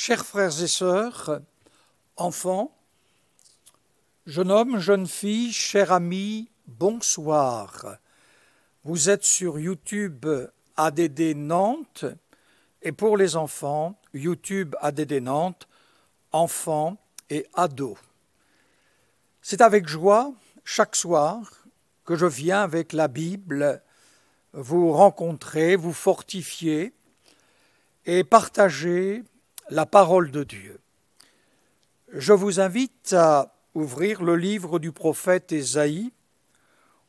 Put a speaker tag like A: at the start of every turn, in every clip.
A: Chers frères et sœurs, enfants, jeune homme, jeune fille, chers amis, bonsoir. Vous êtes sur YouTube ADD Nantes et pour les enfants, YouTube ADD Nantes, enfants et ados. C'est avec joie, chaque soir, que je viens avec la Bible vous rencontrer, vous fortifier et partager la parole de Dieu. Je vous invite à ouvrir le livre du prophète Ésaïe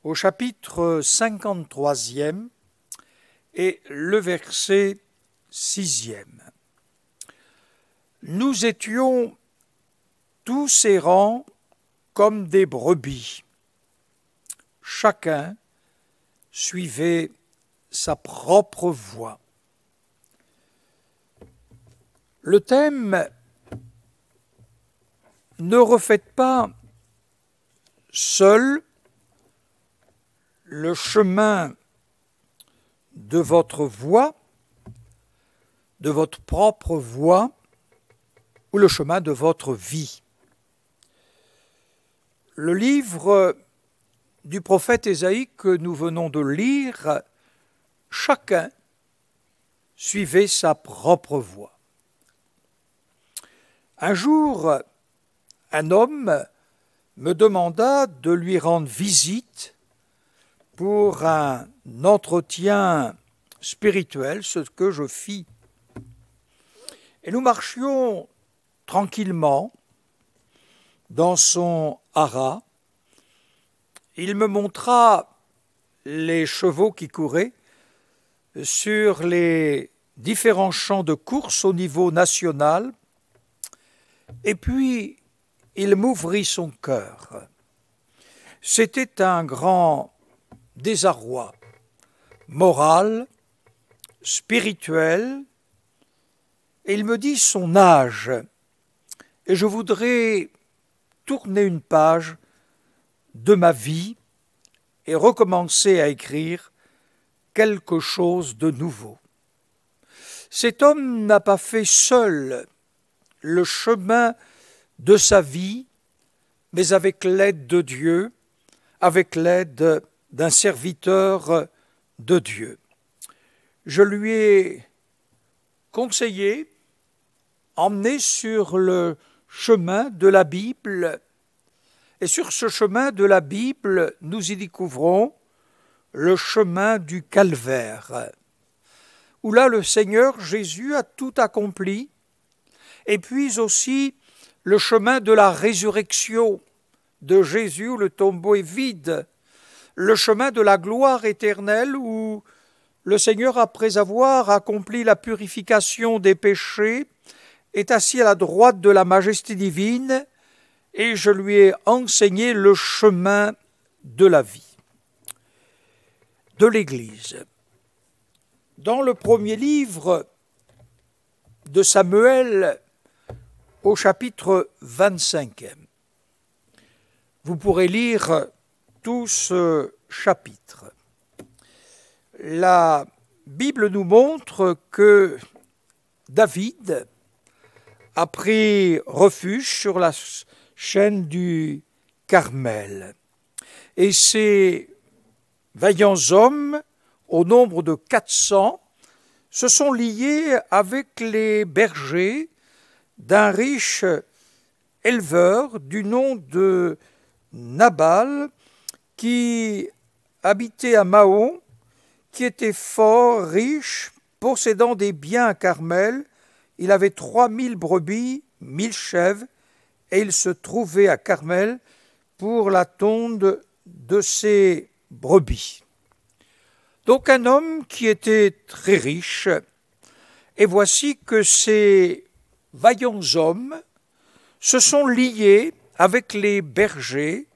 A: au chapitre 53e et le verset 6e. Nous étions tous errants comme des brebis. Chacun suivait sa propre voie. Le thème « Ne refaites pas seul le chemin de votre voie, de votre propre voie, ou le chemin de votre vie ». Le livre du prophète Ésaïe que nous venons de lire, chacun suivait sa propre voie. Un jour, un homme me demanda de lui rendre visite pour un entretien spirituel, ce que je fis. Et nous marchions tranquillement dans son haras. Il me montra les chevaux qui couraient sur les différents champs de course au niveau national. Et puis, il m'ouvrit son cœur. C'était un grand désarroi moral, spirituel, et il me dit son âge. Et je voudrais tourner une page de ma vie et recommencer à écrire quelque chose de nouveau. Cet homme n'a pas fait seul le chemin de sa vie, mais avec l'aide de Dieu, avec l'aide d'un serviteur de Dieu. Je lui ai conseillé, emmené sur le chemin de la Bible, et sur ce chemin de la Bible, nous y découvrons le chemin du calvaire, où là le Seigneur Jésus a tout accompli, et puis aussi le chemin de la résurrection de Jésus où le tombeau est vide, le chemin de la gloire éternelle où le Seigneur, après avoir accompli la purification des péchés, est assis à la droite de la majesté divine, et je lui ai enseigné le chemin de la vie, de l'Église. Dans le premier livre de Samuel, au chapitre 25, vous pourrez lire tout ce chapitre. La Bible nous montre que David a pris refuge sur la chaîne du Carmel. Et ces vaillants hommes, au nombre de 400, se sont liés avec les bergers d'un riche éleveur du nom de Nabal, qui habitait à Maon, qui était fort riche, possédant des biens à Carmel. Il avait 3000 brebis, 1000 chèvres, et il se trouvait à Carmel pour la tonde de ses brebis. Donc un homme qui était très riche, et voici que ces vaillants hommes se sont liés avec les bergers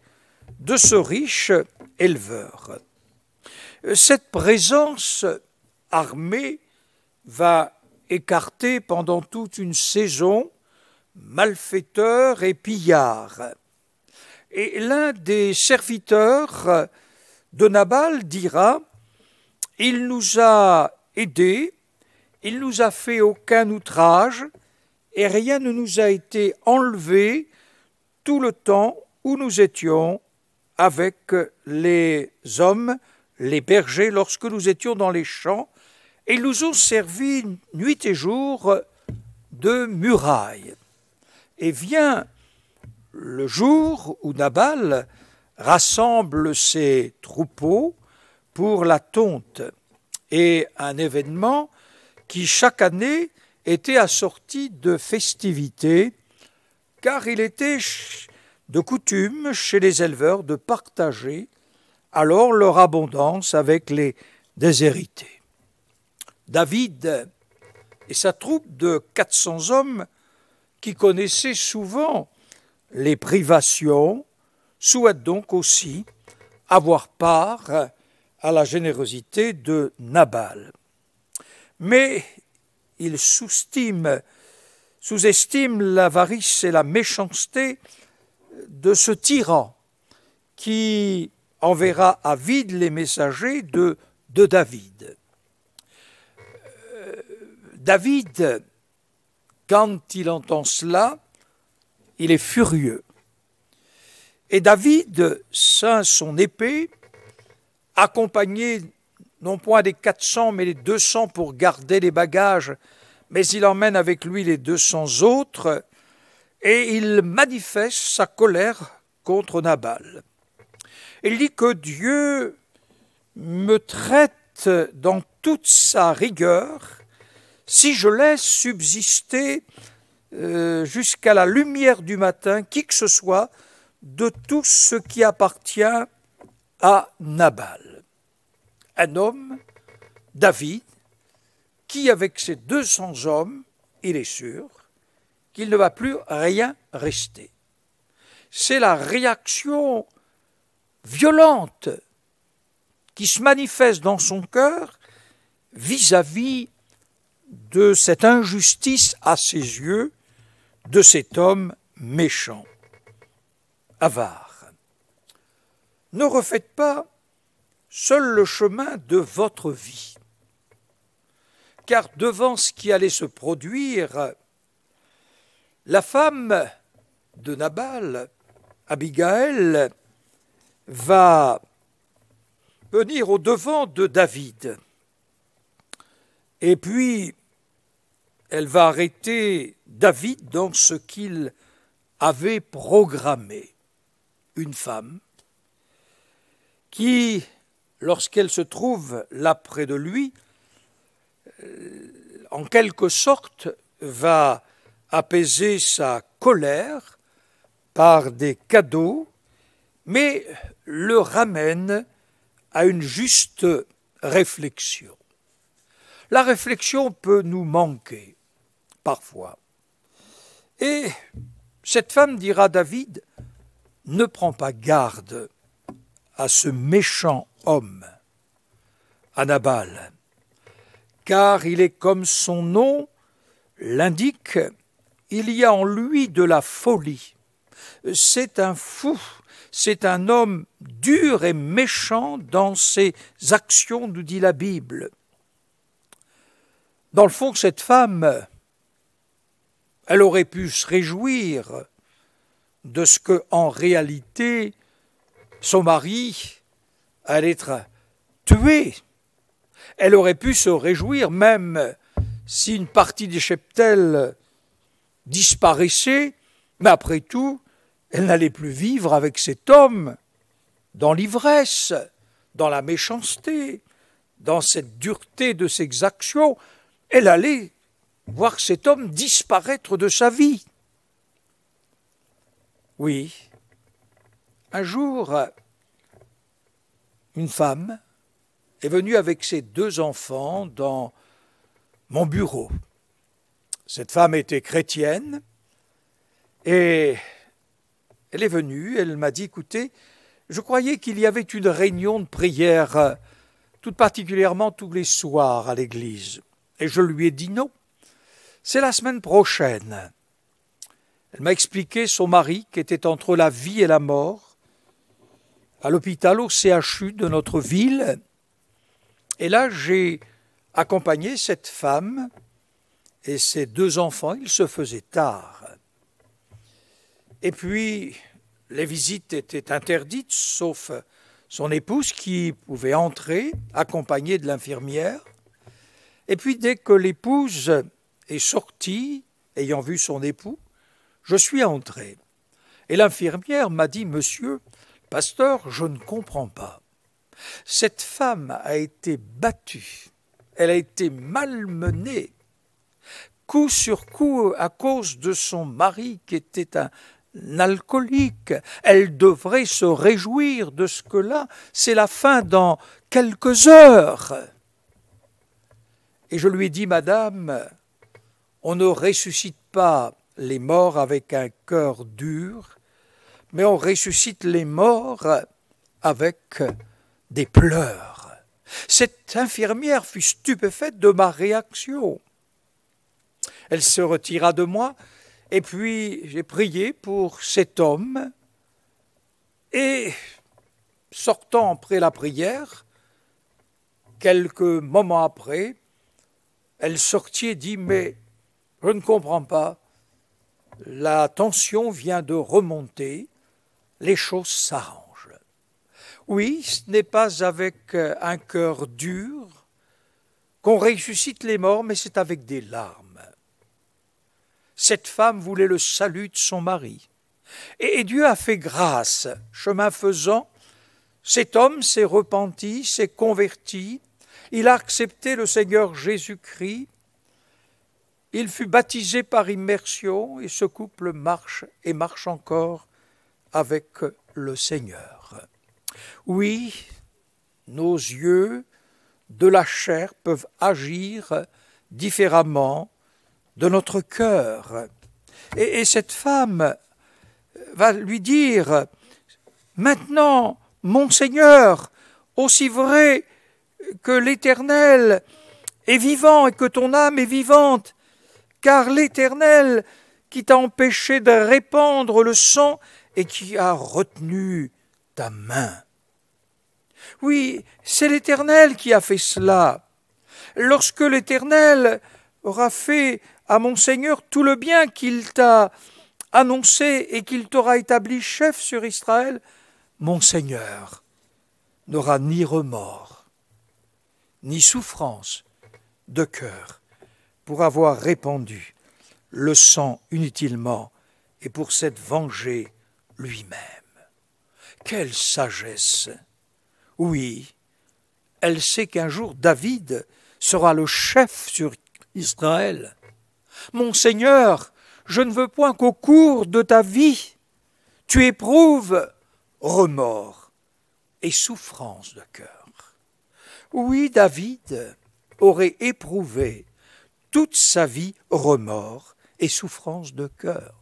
A: de ce riche éleveur. Cette présence armée va écarter pendant toute une saison malfaiteurs et pillards. Et l'un des serviteurs de Nabal dira « Il nous a aidés, il nous a fait aucun outrage, et rien ne nous a été enlevé tout le temps où nous étions avec les hommes, les bergers, lorsque nous étions dans les champs, et ils nous ont servi nuit et jour de muraille. Et vient le jour où Nabal rassemble ses troupeaux pour la tonte, et un événement qui chaque année était assorti de festivités, car il était de coutume chez les éleveurs de partager alors leur abondance avec les déshérités. David et sa troupe de 400 hommes, qui connaissaient souvent les privations, souhaitent donc aussi avoir part à la générosité de Nabal. Mais il sous-estime l'avarice et la méchanceté de ce tyran qui enverra à vide les messagers de David. David, quand il entend cela, il est furieux. Et David ceint son épée, accompagné non point des 400 mais des 200 pour garder les bagages, mais il emmène avec lui les 200 autres, et il manifeste sa colère contre Nabal. Il dit que Dieu me traite dans toute sa rigueur si je laisse subsister jusqu'à la lumière du matin qui que ce soit de tout ce qui appartient à Nabal. Un homme, David, qui avec ses 200 hommes, il est sûr qu'il ne va plus rien rester. C'est la réaction violente qui se manifeste dans son cœur vis-à-vis de cette injustice à ses yeux, de cet homme méchant, avare. Ne refaites pas seul le chemin de votre vie, car devant ce qui allait se produire, la femme de Nabal, Abigaël, va venir au-devant de David. Et puis, elle va arrêter David dans ce qu'il avait programmé. Une femme qui, lorsqu'elle se trouve là près de lui, en quelque sorte va apaiser sa colère par des cadeaux, mais le ramène à une juste réflexion. La réflexion peut nous manquer parfois. Et cette femme dira à David, ne prends pas garde à ce méchant homme, à Nabal, car il est comme son nom l'indique, il y a en lui de la folie. C'est un fou, c'est un homme dur et méchant dans ses actions, nous dit la Bible. Dans le fond, cette femme, elle aurait pu se réjouir de ce que, en réalité, son mari allait être tué. Elle aurait pu se réjouir même si une partie des cheptels disparaissait, mais après tout, elle n'allait plus vivre avec cet homme dans l'ivresse, dans la méchanceté, dans cette dureté de ses actions. Elle allait voir cet homme disparaître de sa vie. Oui, un jour, une femme est venue avec ses 2 enfants dans mon bureau. Cette femme était chrétienne et elle est venue, elle m'a dit, écoutez, je croyais qu'il y avait une réunion de prière, tout particulièrement tous les soirs à l'église. Et je lui ai dit non, c'est la semaine prochaine. Elle m'a expliqué son mari qui était entre la vie et la mort, à l'hôpital au CHU de notre ville. Et là, j'ai accompagné cette femme et ses 2 enfants. Il se faisait tard. Et puis, les visites étaient interdites, sauf son épouse qui pouvait entrer, accompagnée de l'infirmière. Et puis, dès que l'épouse est sortie, ayant vu son époux, je suis entré. Et l'infirmière m'a dit, « Monsieur, pasteur, je ne comprends pas. Cette femme a été battue, elle a été malmenée, coup sur coup à cause de son mari qui était un alcoolique. Elle devrait se réjouir de ce que là, c'est la fin dans quelques heures. » Et je lui ai dit, « Madame, on ne ressuscite pas les morts avec un cœur dur, mais on ressuscite les morts avec des pleurs. » Cette infirmière fut stupéfaite de ma réaction. Elle se retira de moi, et puis j'ai prié pour cet homme, et sortant après la prière, quelques moments après, elle sortit et dit, « Mais je ne comprends pas, la tension vient de remonter, les choses s'arrangent. » Oui, ce n'est pas avec un cœur dur qu'on ressuscite les morts, mais c'est avec des larmes. Cette femme voulait le salut de son mari. Et Dieu a fait grâce. Chemin faisant, cet homme s'est repenti, s'est converti, il a accepté le Seigneur Jésus-Christ, il fut baptisé par immersion et ce couple marche et marche encore avec le Seigneur. Oui, nos yeux de la chair peuvent agir différemment de notre cœur. Et cette femme va lui dire, « Maintenant, mon Seigneur, aussi vrai que l'Éternel est vivant et que ton âme est vivante, car l'Éternel qui t'a empêché de répandre le sang et qui a retenu ta main. » Oui, c'est l'Éternel qui a fait cela. Lorsque l'Éternel aura fait à mon Seigneur tout le bien qu'il t'a annoncé et qu'il t'aura établi chef sur Israël, mon Seigneur n'aura ni remords, ni souffrance de cœur pour avoir répandu le sang inutilement et pour s'être vengé lui-même. Quelle sagesse! Oui, elle sait qu'un jour David sera le chef sur Israël. Mon Seigneur, je ne veux point qu'au cours de ta vie, tu éprouves remords et souffrance de cœur. Oui, David aurait éprouvé toute sa vie remords et souffrance de cœur.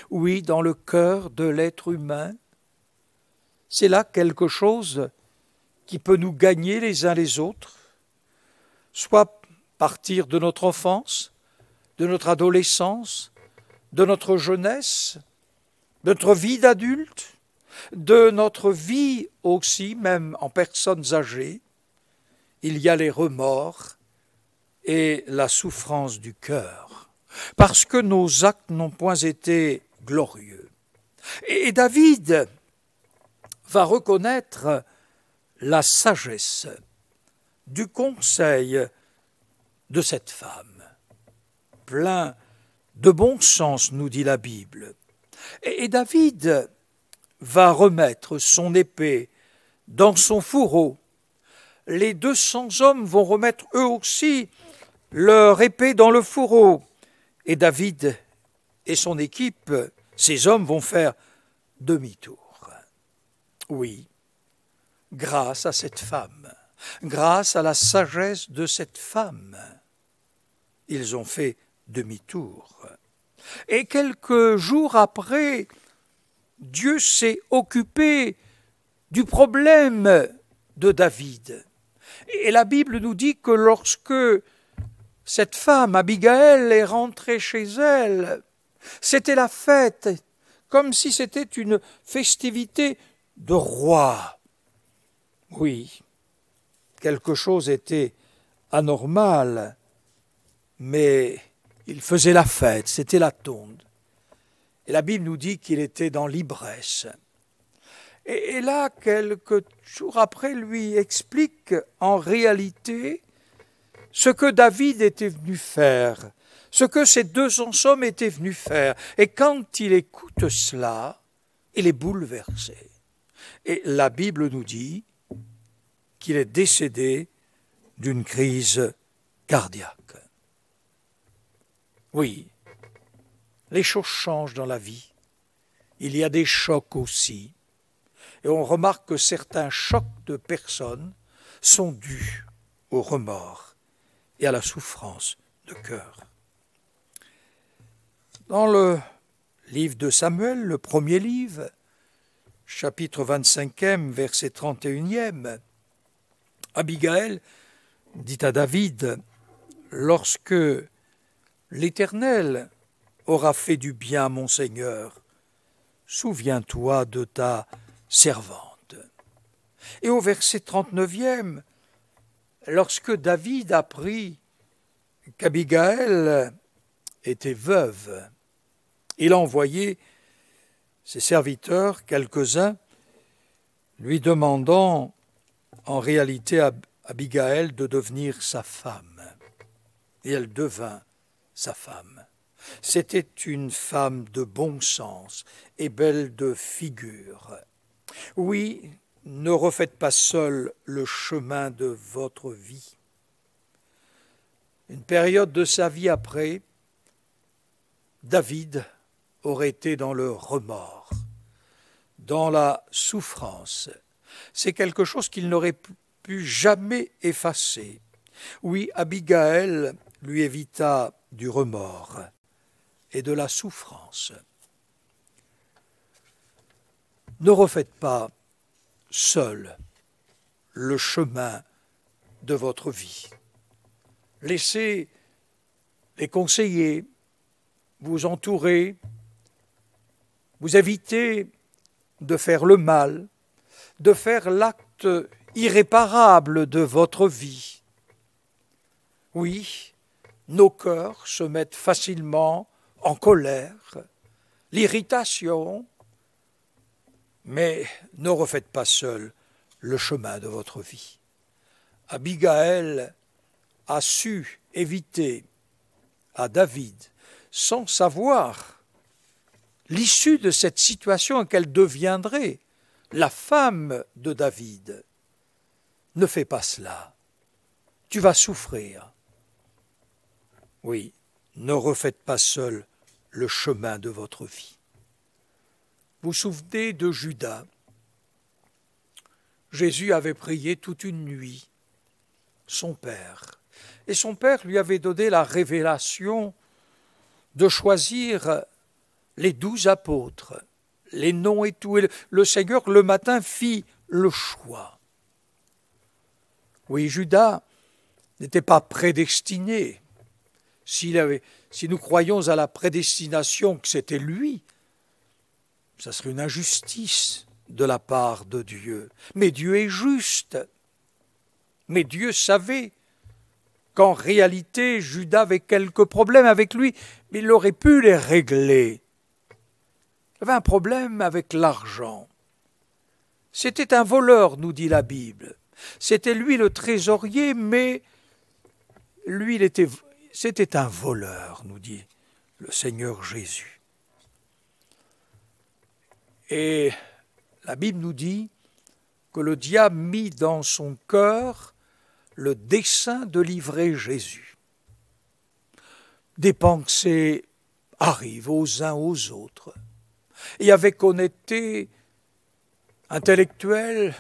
A: Oui, dans le cœur de l'être humain, c'est là quelque chose qui peut nous gagner les uns les autres, soit partir de notre enfance, de notre adolescence, de notre jeunesse, de notre vie d'adulte, de notre vie aussi, même en personnes âgées. Il y a les remords et la souffrance du cœur, parce que nos actes n'ont point été glorieux. Et David va reconnaître la sagesse du conseil de cette femme, plein de bon sens, nous dit la Bible. Et David va remettre son épée dans son fourreau. Les 200 hommes vont remettre eux aussi leur épée dans le fourreau. Et David et son équipe, ces hommes vont faire demi-tour. Oui, grâce à cette femme, grâce à la sagesse de cette femme, ils ont fait demi-tour. Et quelques jours après, Dieu s'est occupé du problème de David. Et la Bible nous dit que lorsque cette femme, Abigaël, est rentrée chez elle, c'était la fête, comme si c'était une festivité de roi. Oui, quelque chose était anormal. mais il faisait la fête, c'était la tonde. Et la Bible nous dit qu'il était dans l'ivresse. Et là, quelques jours après, lui explique en réalité ce que David était venu faire, ce que ces 200 hommes étaient venus faire. Et quand il écoute cela, il est bouleversé. Et la Bible nous dit qu'il est décédé d'une crise cardiaque. Oui, les choses changent dans la vie. Il y a des chocs aussi. Et on remarque que certains chocs de personnes sont dus au remords et à la souffrance de cœur. Dans le livre de Samuel, le premier livre, chapitre 25e, verset 31e, Abigail dit à David, lorsque l'Éternel aura fait du bien à mon Seigneur, souviens-toi de ta servante. Et au verset 39e, lorsque David apprit qu'Abigail était veuve, il a envoyé ses serviteurs, quelques-uns, lui demandant en réalité à Abigail de devenir sa femme. Et elle devint sa femme. C'était une femme de bon sens et belle de figure. Oui, ne refaites pas seul le chemin de votre vie. Une période de sa vie après, David aurait été dans le remords, dans la souffrance. C'est quelque chose qu'il n'aurait pu jamais effacer. Oui, Abigail lui évita du remords et de la souffrance. Ne refaites pas seul le chemin de votre vie. Laissez les conseillers vous entourer, vous éviter de faire le mal, de faire l'acte irréparable de votre vie. Oui, nos cœurs se mettent facilement en colère, l'irritation, mais ne refaites pas seul le chemin de votre vie. Abigail a su éviter à David, sans savoir l'issue de cette situation qu'elle deviendrait la femme de David. Ne fais pas cela, tu vas souffrir. Oui, ne refaites pas seul le chemin de votre vie. Vous vous souvenez de Judas? Jésus avait prié toute une nuit, son Père. Et son Père lui avait donné la révélation de choisir les 12 apôtres, les noms et tout. Et le Seigneur, le matin, fit le choix. Oui, Judas n'était pas prédestiné. Si nous croyons à la prédestination que c'était lui, ça serait une injustice de la part de Dieu. Mais Dieu est juste. Mais Dieu savait qu'en réalité, Judas avait quelques problèmes avec lui, mais il aurait pu les régler. Il avait un problème avec l'argent. C'était un voleur, nous dit la Bible. C'était lui le trésorier, mais lui, c'était un voleur, nous dit le Seigneur Jésus. Et la Bible nous dit que le diable mit dans son cœur le dessein de livrer Jésus. Des pensées arrivent aux uns aux autres. Et avec honnêteté intellectuelle,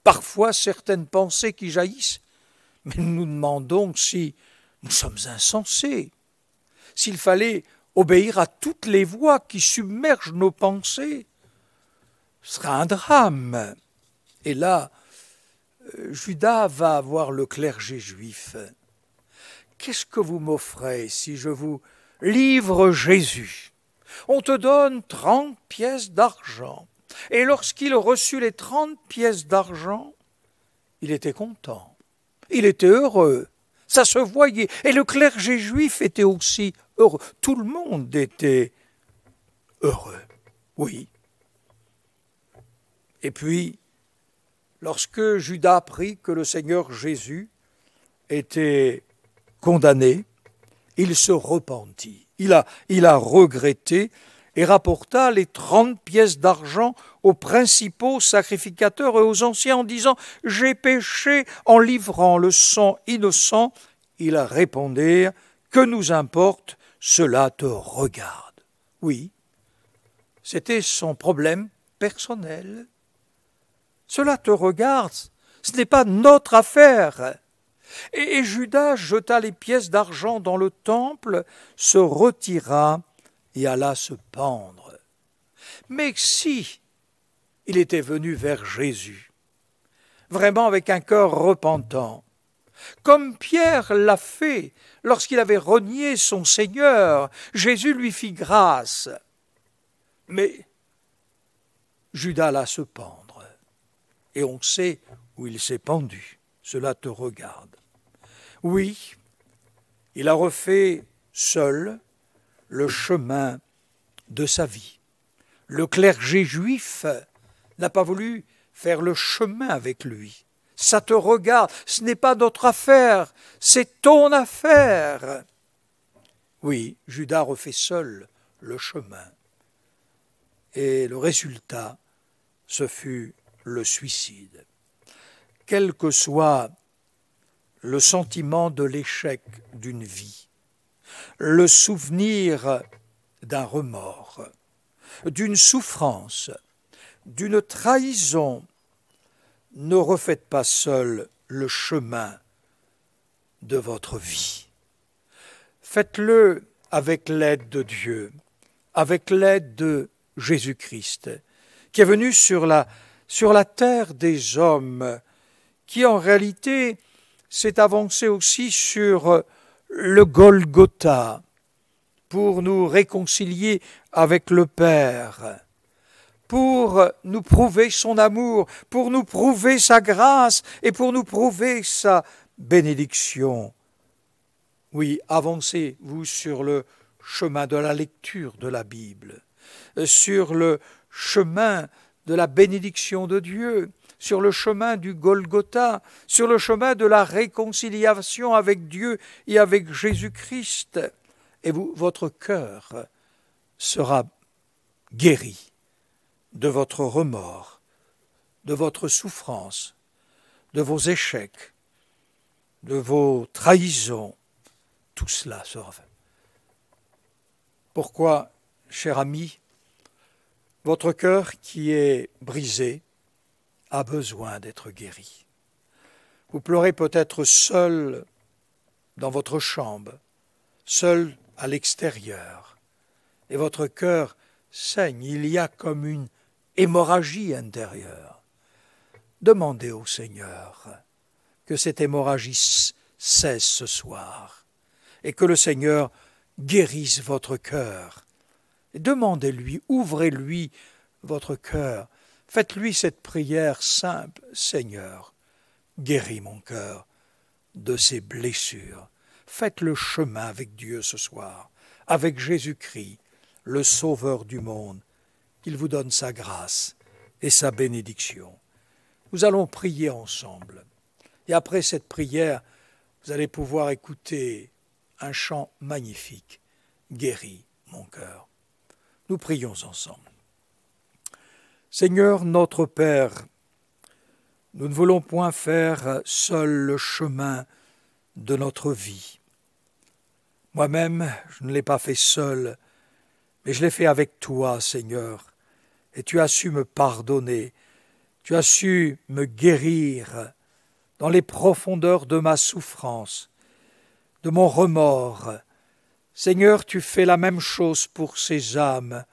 A: parfois certaines pensées qui jaillissent, mais nous nous demandons si nous sommes insensés, s'il fallait obéir à toutes les voix qui submergent nos pensées, ce sera un drame. Et là, Judas va voir le clergé juif. Qu'est-ce que vous m'offrez si je vous livre Jésus? On te donne 30 pièces d'argent. Et lorsqu'il reçut les 30 pièces d'argent, il était content. Il était heureux. Ça se voyait. Et le clergé juif était aussi heureux. Tout le monde était heureux. Oui. Et puis, lorsque Judas apprit que le Seigneur Jésus était condamné, il se repentit. Il a regretté et rapporta les 30 pièces d'argent aux principaux sacrificateurs et aux anciens en disant « J'ai péché en livrant le sang innocent ». Ils répondirent « Que nous importe, cela te regarde ». Oui, c'était son problème personnel. Cela te regarde, ce n'est pas notre affaire. Et Judas jeta les pièces d'argent dans le temple, se retira et alla se pendre. Mais si il était venu vers Jésus, vraiment avec un cœur repentant, comme Pierre l'a fait lorsqu'il avait renié son Seigneur, Jésus lui fit grâce. Mais Judas alla se pendre, et on sait où il s'est pendu. Cela te regarde. Oui, il a refait seul le chemin de sa vie. Le clergé juif n'a pas voulu faire le chemin avec lui. Ça te regarde, ce n'est pas notre affaire, c'est ton affaire. Oui, Judas refait seul le chemin. Et le résultat, ce fut le suicide. Quel que soit le sentiment de l'échec d'une vie, le souvenir d'un remords, d'une souffrance, d'une trahison, ne refaites pas seul le chemin de votre vie. Faites-le avec l'aide de Dieu, avec l'aide de Jésus-Christ, qui est venu sur la terre des hommes, qui en réalité s'est avancé aussi sur le Golgotha pour nous réconcilier avec le Père, pour nous prouver son amour, pour nous prouver sa grâce et pour nous prouver sa bénédiction. Oui, avancez-vous sur le chemin de la lecture de la Bible, sur le chemin de la bénédiction de Dieu, sur le chemin du Golgotha, sur le chemin de la réconciliation avec Dieu et avec Jésus-Christ. Et votre cœur sera guéri de votre remords, de votre souffrance, de vos échecs, de vos trahisons. Tout cela sera fait. Pourquoi, cher ami, votre cœur qui est brisé a besoin d'être guéri. Vous pleurez peut-être seul dans votre chambre, seul à l'extérieur, et votre cœur saigne, il y a comme une hémorragie intérieure. Demandez au Seigneur que cette hémorragie cesse ce soir, et que le Seigneur guérisse votre cœur. Demandez-lui, ouvrez-lui votre cœur. Faites-lui cette prière simple. Seigneur, guéris mon cœur de ses blessures. Faites le chemin avec Dieu ce soir, avec Jésus-Christ, le Sauveur du monde. Qu'il vous donne sa grâce et sa bénédiction. Nous allons prier ensemble. Et après cette prière, vous allez pouvoir écouter un chant magnifique. Guéris mon cœur. Nous prions ensemble. Seigneur notre Père, nous ne voulons point faire seul le chemin de notre vie. Moi-même, je ne l'ai pas fait seul, mais je l'ai fait avec toi, Seigneur, et tu as su me pardonner, tu as su me guérir dans les profondeurs de ma souffrance, de mon remords. Seigneur, tu fais la même chose pour ces âmes,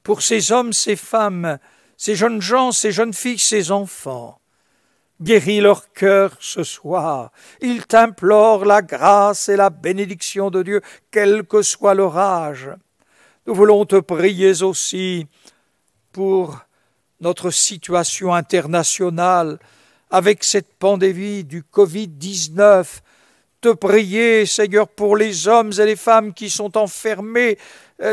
A: pour ces hommes, ces femmes, ces jeunes gens, ces jeunes filles, ces enfants. Guéris leur cœur ce soir. Ils t'implorent la grâce et la bénédiction de Dieu, quel que soit leur âge. Nous voulons te prier aussi pour notre situation internationale avec cette pandémie du Covid-19. te prier, Seigneur, pour les hommes et les femmes qui sont enfermés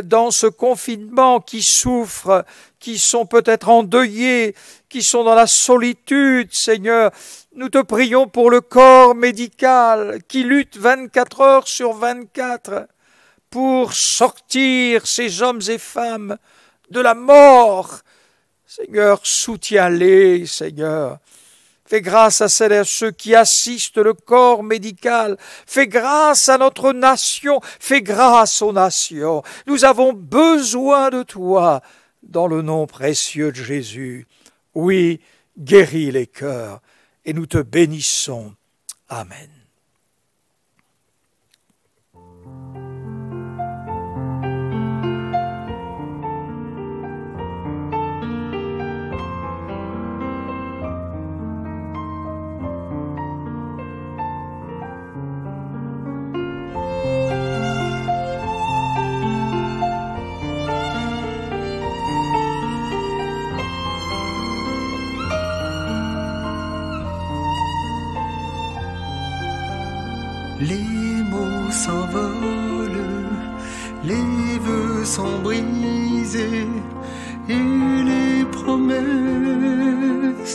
A: dans ce confinement, qui souffrent, qui sont peut-être endeuillés, qui sont dans la solitude, Seigneur. Nous te prions pour le corps médical qui lutte 24 heures sur 24 pour sortir ces hommes et femmes de la mort. Seigneur, soutiens-les, Seigneur. Fais grâce à celles et à ceux qui assistent le corps médical. Fais grâce à notre nation. Fais grâce aux nations. Nous avons besoin de toi dans le nom précieux de Jésus. Oui, guéris les cœurs et nous te bénissons. Amen.
B: Les mots s'envolent, les vœux sont brisés et les promesses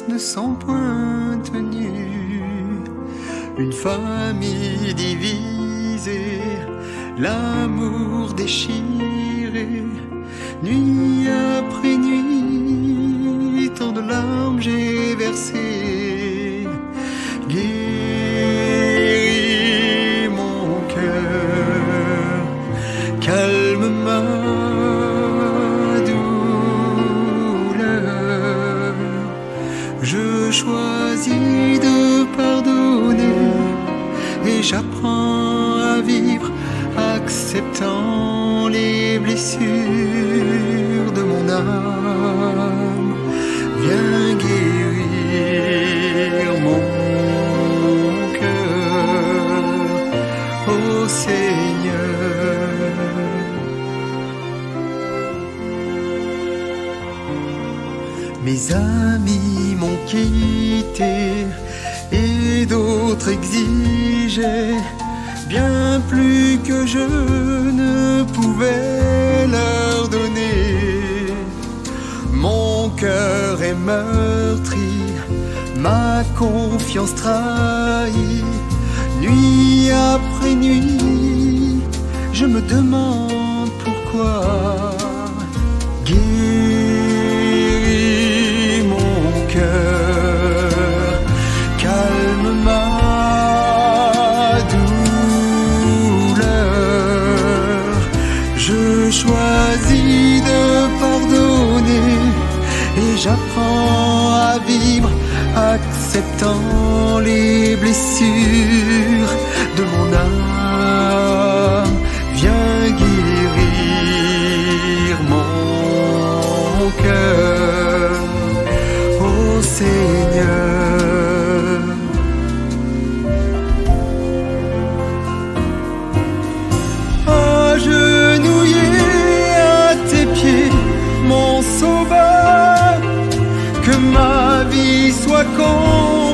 B: ne sont point tenues. Une famille divisée, l'amour déchiré, nuit après nuit, tant de larmes j'ai versées. Calme ma douleur. Je choisis de pardonner et j'apprends à vivre, acceptant les blessures de mon âme. Viens guérir mon cœur, ô Seigneur. Mes amis m'ont quitté et d'autres exigeaient bien plus que je ne pouvais leur donner. Mon cœur est meurtri, ma confiance trahie. Nuit après nuit, je me demande pourquoi. Guéris mon cœur, calme ma douleur. Je choisis de pardonner et j'apprends à vivre, acceptant les blessures de mon âme. Viens guérir mon cœur, ô Seigneur. Agenouillé à tes pieds, mon sauveur, que ma vie soit confiée